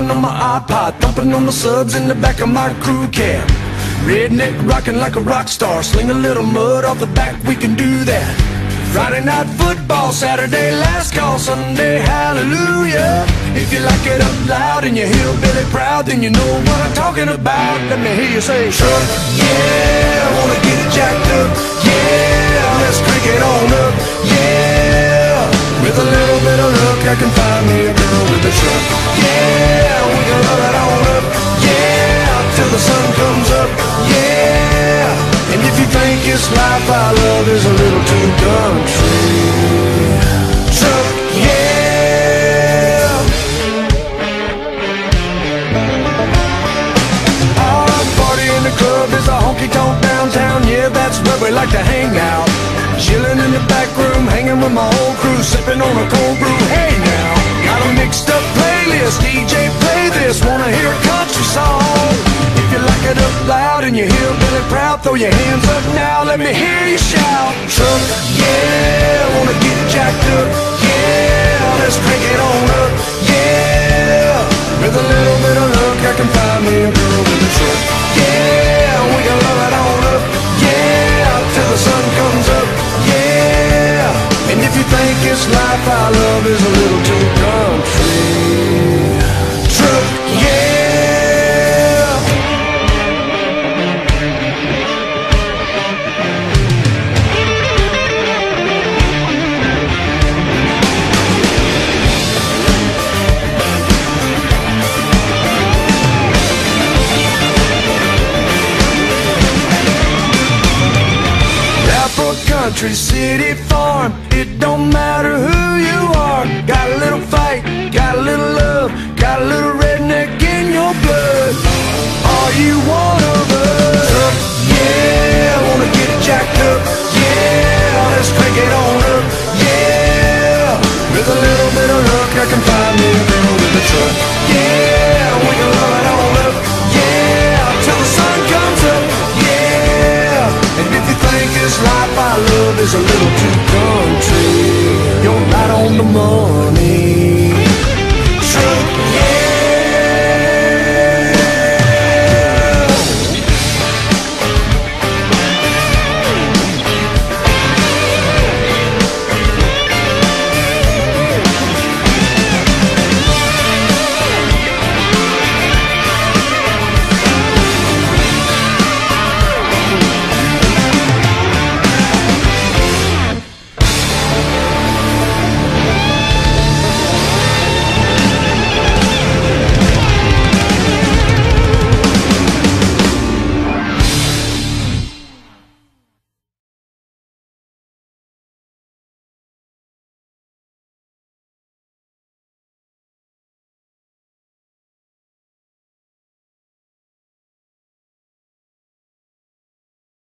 bumping on my iPod, thumping on the subs in the back of my crew cab. Redneck rocking like a rock star, sling a little mud off the back, we can do that. Friday night football, Saturday last call, Sunday hallelujah. If you like it up loud and you're hillbilly proud, then you know what I'm talking about. Let me hear you say, truck, yeah, I wanna get it jacked up, yeah, let's crank it on up, yeah. With a little bit of luck, I can find me a girl with a truck, yeah, we can love it on up, yeah, till the sun comes up, yeah. And if you think this life I love is a little too country, truck, yeah. Our party in the club is a honky-tonk downtown, yeah, that's where we like to hang out. Chilling in the back room, hanging with my whole crew, sipping on a cold brew, hey now. Got a mixed up playlist, DJ play this, wanna hear a country song. If you like it up loud and you're hillbilly proud, throw your hands up now, let me hear you shout. Truck, yeah, wanna get jacked up, yeah, let's crank it on up, yeah. With a little bit of luck, I can find me a girl with a truck, yeah, we can love it on up, yeah, till the sun comes up, yeah. And if you think this life I love is a little too country, truck, yeah. Country, city, farm, it don't matter who you are. Got a little fight, got a little love, got a little redneck in your blood. Are you one of us? Yeah, wanna get it jacked up, yeah, let's crank it on up, yeah. With a little bit of luck, I can find me a girl with a truck, yeah, we can love it on up, yeah, till the sun comes up, yeah. And if you think this life I love is a little too country, you're right on the money.